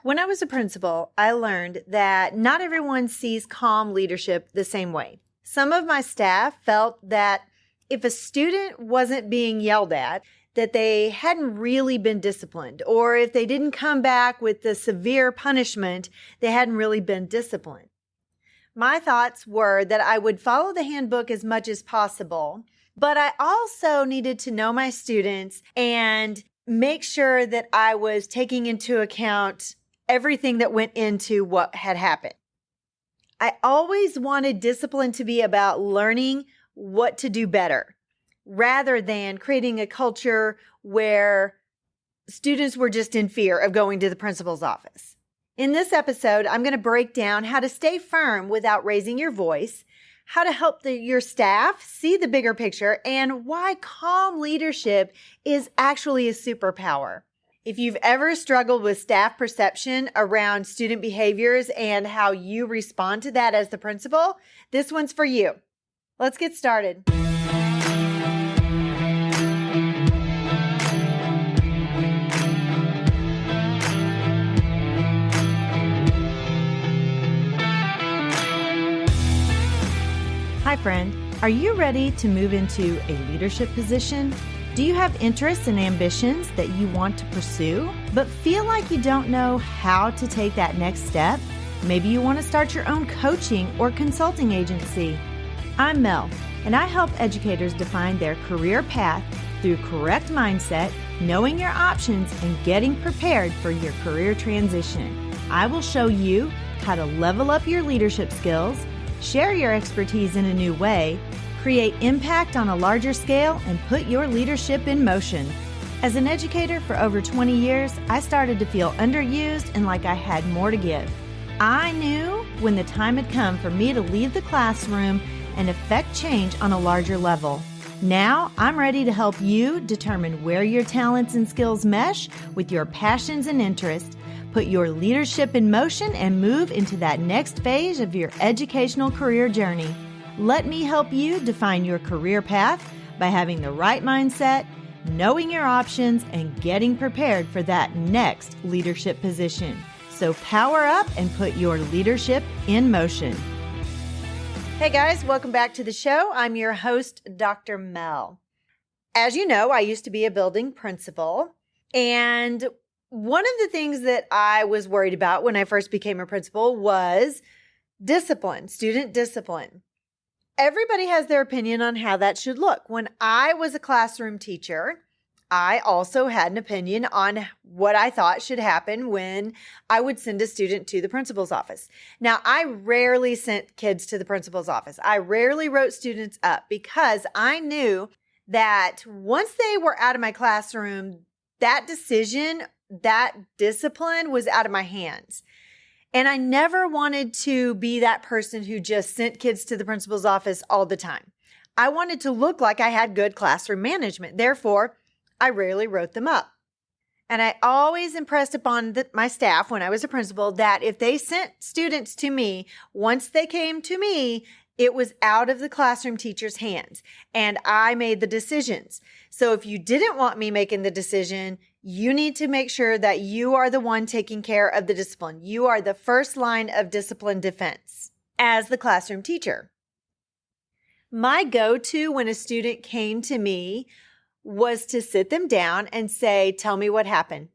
When I was a principal, I learned that not everyone sees calm leadership the same way. Some of my staff felt that if a student wasn't being yelled at, that they hadn't really been disciplined, or if they didn't come back with the severe punishment, they hadn't really been disciplined. My thoughts were that I would follow the handbook as much as possible, but I also needed to know my students and make sure that I was taking into account everything that went into what had happened. I always wanted discipline to be about learning what to do better, rather than creating a culture where students were just in fear of going to the principal's office. In this episode, I'm going to break down how to stay firm without raising your voice, how to help your staff see the bigger picture, and why calm leadership is actually a superpower. If you've ever struggled with staff perception around student behaviors and how you respond to that as the principal, this one's for you. Let's get started. Hi, friend. Are you ready to move into a leadership position? Do you have interests and ambitions that you want to pursue, but feel like you don't know how to take that next step? Maybe you want to start your own coaching or consulting agency. I'm Mel, and I help educators define their career path through correct mindset, knowing your options, and getting prepared for your career transition. I will show you how to level up your leadership skills, share your expertise in a new way, create impact on a larger scale, and put your leadership in motion. As an educator for over 20 years, I started to feel underused and like I had more to give. I knew when the time had come for me to leave the classroom and affect change on a larger level. Now, I'm ready to help you determine where your talents and skills mesh with your passions and interests, put your leadership in motion, and move into that next phase of your educational career journey. Let me help you define your career path by having the right mindset, knowing your options, and getting prepared for that next leadership position. So power up and put your leadership in motion. Hey guys, welcome back to the show. I'm your host, Dr. Mel. As you know, I used to be a building principal, and one of the things that I was worried about when I first became a principal was discipline, student discipline. Everybody has their opinion on how that should look. When I was a classroom teacher, I also had an opinion on what I thought should happen when I would send a student to the principal's office. Now, I rarely sent kids to the principal's office. I rarely wrote students up because I knew that once they were out of my classroom, that decision, that discipline was out of my hands. And I never wanted to be that person who just sent kids to the principal's office all the time. I wanted to look like I had good classroom management. Therefore, I rarely wrote them up. And I always impressed upon my staff when I was a principal that if they sent students to me, once they came to me, it was out of the classroom teacher's hands and I made the decisions. So if you didn't want me making the decision, you need to make sure that you are the one taking care of the discipline. You are the first line of discipline defense as the classroom teacher. My go-to when a student came to me was to sit them down and say, "Tell me what happened."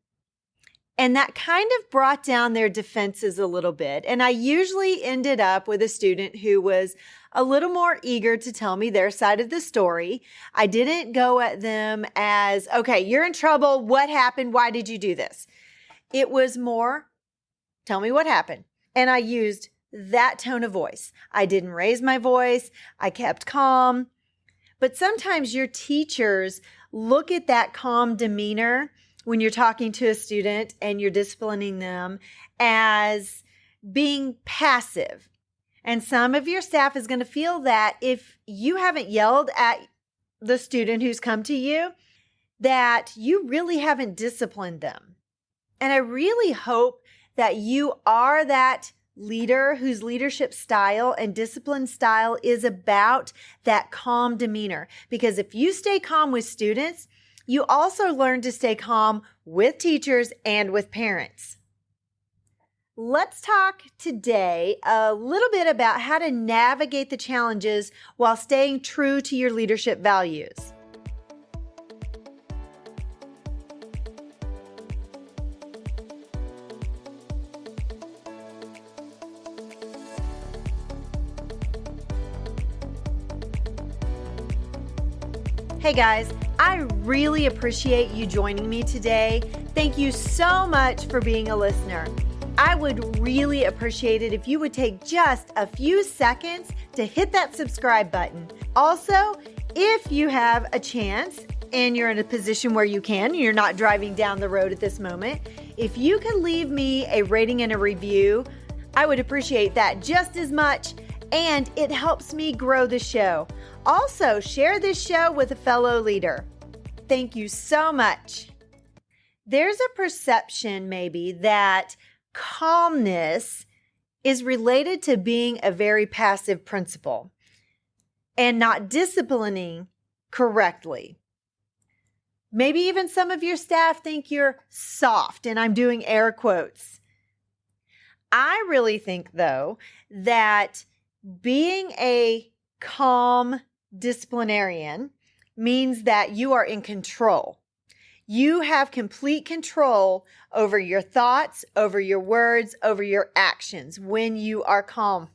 And that kind of brought down their defenses a little bit. And I usually ended up with a student who was a little more eager to tell me their side of the story. I didn't go at them as, "Okay, you're in trouble. What happened? Why did you do this?" It was more, "Tell me what happened." And I used that tone of voice. I didn't raise my voice. I kept calm. But sometimes your teachers look at that calm demeanor when you're talking to a student and you're disciplining them as being passive. And some of your staff is going to feel that if you haven't yelled at the student who's come to you, that you really haven't disciplined them. And I really hope that you are that leader whose leadership style and discipline style is about that calm demeanor. Because if you stay calm with students, you also learn to stay calm with teachers and with parents. Let's talk today a little bit about how to navigate the challenges while staying true to your leadership values. Hey guys, I really appreciate you joining me today. Thank you so much for being a listener. I would really appreciate it if you would take just a few seconds to hit that subscribe button. Also, if you have a chance and you're in a position where you can, you're not driving down the road at this moment, if you can leave me a rating and a review, I would appreciate that just as much, and it helps me grow the show. Also, share this show with a fellow leader. Thank you so much. There's a perception maybe that calmness is related to being a very passive principal and not disciplining correctly. Maybe even some of your staff think you're soft, and I'm doing air quotes. I really think, though, that being a calm disciplinarian means that you are in control. You have complete control over your thoughts, over your words, over your actions when you are calm.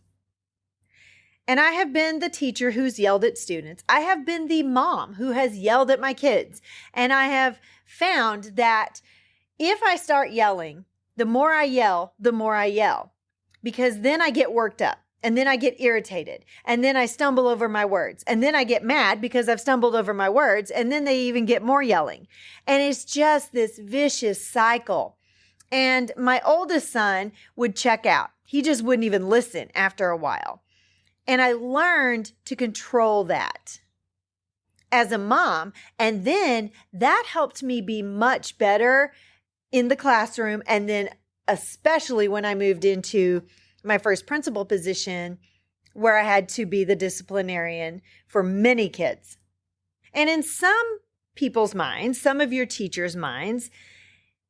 And I have been the teacher who's yelled at students. I have been the mom who has yelled at my kids. And I have found that if I start yelling, the more I yell, because then I get worked up. And then I get irritated, and then I stumble over my words, and then I get mad because I've stumbled over my words, and then they even get more yelling. And it's just this vicious cycle. And my oldest son would check out. He just wouldn't even listen after a while. And I learned to control that as a mom. And then that helped me be much better in the classroom. And then especially when I moved into my first principal position, where I had to be the disciplinarian for many kids. And in some people's minds, some of your teachers' minds,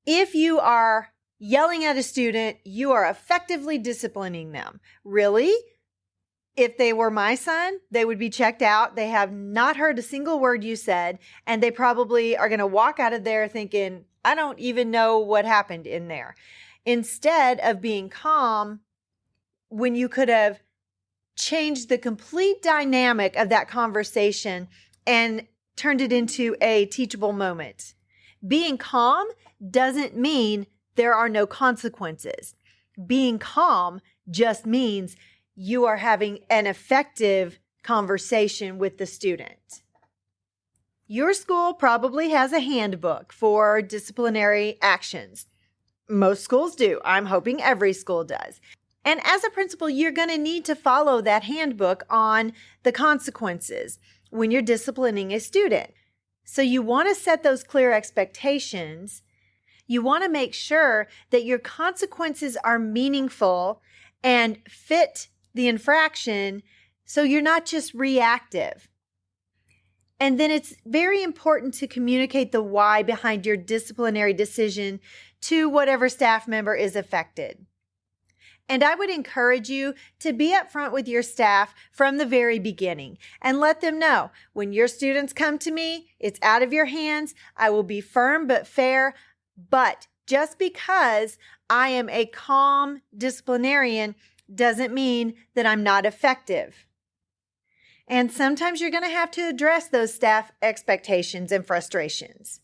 if you are yelling at a student, you are effectively disciplining them. Really? If they were my son, they would be checked out. They have not heard a single word you said, and they probably are going to walk out of there thinking, I don't even know what happened in there. Instead of being calm, when you could have changed the complete dynamic of that conversation and turned it into a teachable moment. Being calm doesn't mean there are no consequences. Being calm just means you are having an effective conversation with the student. Your school probably has a handbook for disciplinary actions. Most schools do. I'm hoping every school does. And as a principal, you're going to need to follow that handbook on the consequences when you're disciplining a student. So you want to set those clear expectations. You want to make sure that your consequences are meaningful and fit the infraction so you're not just reactive. And then it's very important to communicate the why behind your disciplinary decision to whatever staff member is affected. And I would encourage you to be upfront with your staff from the very beginning and let them know when your students come to me, it's out of your hands. I will be firm but fair. But just because I am a calm disciplinarian doesn't mean that I'm not effective. And sometimes you're going to have to address those staff expectations and frustrations.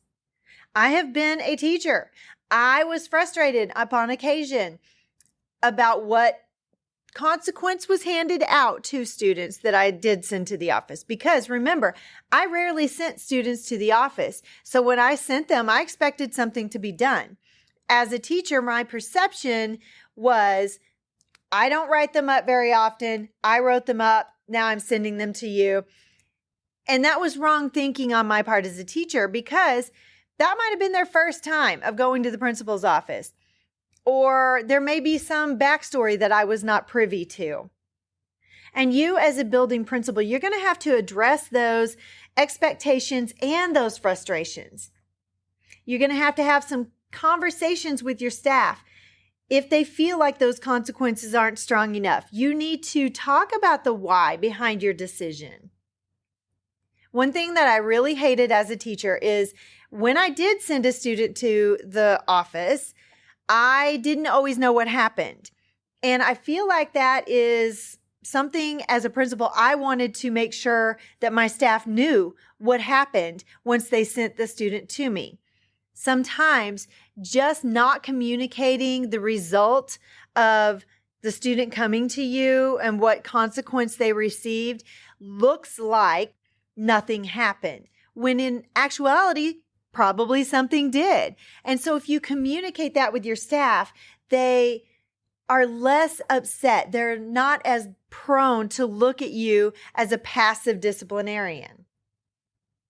I have been a teacher. I was frustrated upon occasion about what consequence was handed out to students that I did send to the office. Because remember, I rarely sent students to the office. So when I sent them, I expected something to be done. As a teacher, my perception was, I don't write them up very often. I wrote them up. Now I'm sending them to you. And that was wrong thinking on my part as a teacher, because that might have been their first time of going to the principal's office. Or there may be some backstory that I was not privy to. And you as a building principal, you're going to have to address those expectations and those frustrations. You're going to have some conversations with your staff. if they feel like those consequences aren't strong enough, you need to talk about the why behind your decision. One thing that I really hated as a teacher is when I did send a student to the office, I didn't always know what happened. And I feel like that is something as a principal, I wanted to make sure that my staff knew what happened once they sent the student to me. Sometimes just not communicating the result of the student coming to you and what consequence they received looks like nothing happened, when in actuality, probably something did. And so if you communicate that with your staff, they are less upset. They're not as prone to look at you as a passive disciplinarian.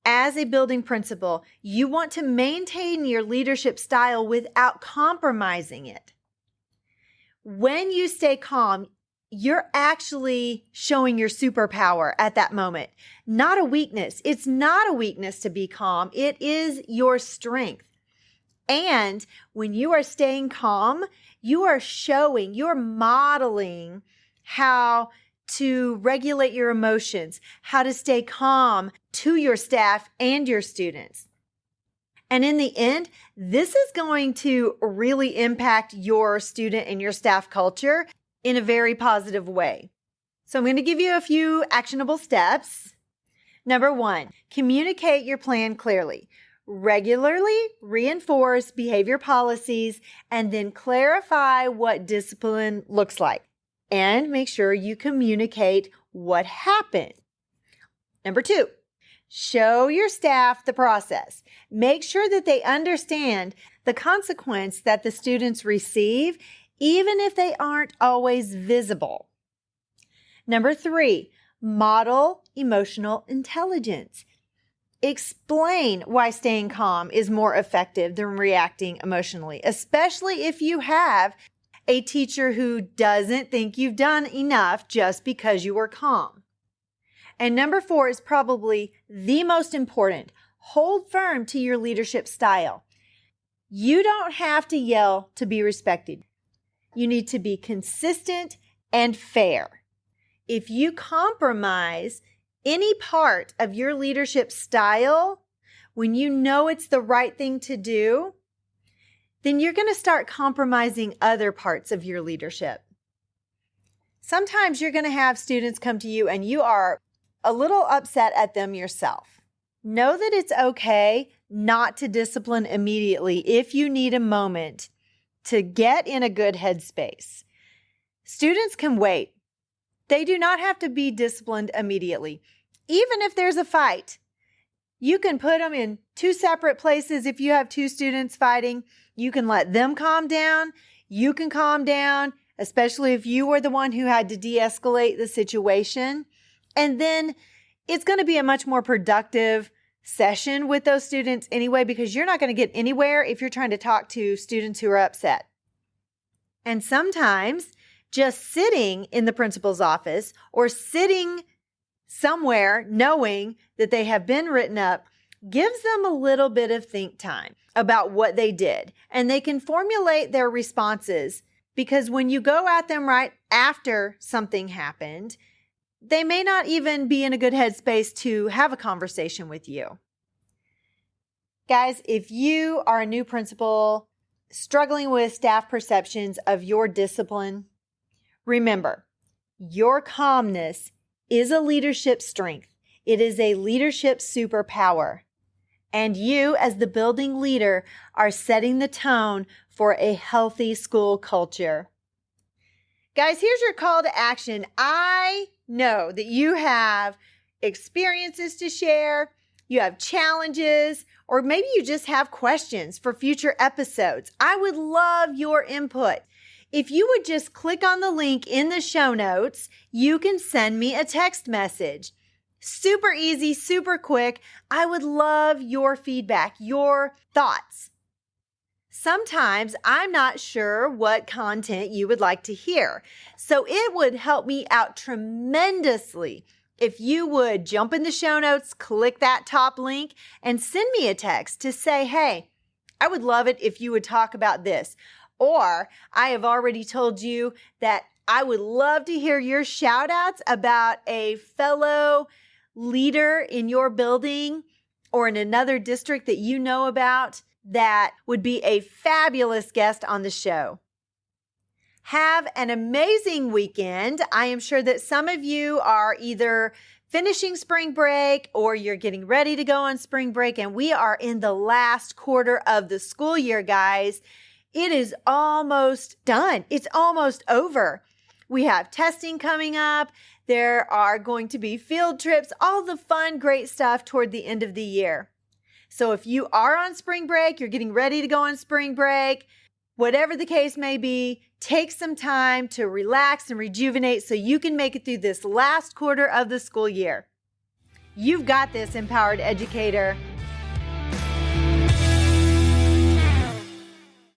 As a building principal, you want to maintain your leadership style without compromising it. When you stay calm, you're actually showing your superpower at that moment, not a weakness. It's not a weakness to be calm. It is your strength. And when you are staying calm, you're modeling how to regulate your emotions, how to stay calm to your staff and your students. And in the end, this is going to really impact your student and your staff culture in a very positive way. So I'm going to give you a few actionable steps. Number 1, communicate your plan clearly. Regularly reinforce behavior policies and then clarify what discipline looks like. And make sure you communicate what happened. Number 2, show your staff the process. Make sure that they understand the consequence that the students receive, even if they aren't always visible. Number 3, model emotional intelligence. Explain why staying calm is more effective than reacting emotionally, especially if you have a teacher who doesn't think you've done enough just because you were calm. And number 4 is probably the most important. Hold firm to your leadership style. You don't have to yell to be respected. You need to be consistent and fair. If you compromise any part of your leadership style when you know it's the right thing to do, then you're going to start compromising other parts of your leadership. Sometimes you're going to have students come to you and you are a little upset at them yourself. Know that it's okay not to discipline immediately if you need a moment to get in a good headspace. Students can wait. They do not have to be disciplined immediately. Even if there's a fight, you can put them in 2 separate places. If you have 2 students fighting, you can let them calm down. You can calm down, especially if you were the one who had to de-escalate the situation. And then it's going to be a much more productive session with those students anyway, because you're not going to get anywhere if you're trying to talk to students who are upset. And sometimes just sitting in the principal's office or sitting somewhere knowing that they have been written up gives them a little bit of think time about what they did. And they can formulate their responses, because when you go at them right after something happened, they may not even be in a good headspace to have a conversation with you. Guys, if you are a new principal struggling with staff perceptions of your discipline, remember, your calmness is a leadership strength. It is a leadership superpower. And you, as the building leader, are setting the tone for a healthy school culture. Guys, here's your call to action. I know that you have experiences to share, you have challenges, or maybe you just have questions for future episodes. I would love your input. If you would just click on the link in the show notes, you can send me a text message. Super easy, super quick. I would love your feedback, your thoughts. Sometimes I'm not sure what content you would like to hear. So it would help me out tremendously if you would jump in the show notes, click that top link, and send me a text to say, hey, I would love it if you would talk about this. Or I have already told you that I would love to hear your shout outs about a fellow leader in your building or in another district that you know about that would be a fabulous guest on the show. Have an amazing weekend. I am sure that some of you are either finishing spring break or you're getting ready to go on spring break, and we are in the last quarter of the school year, guys. It is almost done. It's almost over. We have testing coming up. There are going to be field trips, all the fun, great stuff toward the end of the year. So if you are on spring break, you're getting ready to go on spring break, whatever the case may be, take some time to relax and rejuvenate so you can make it through this last quarter of the school year. You've got this, Empowered Educator.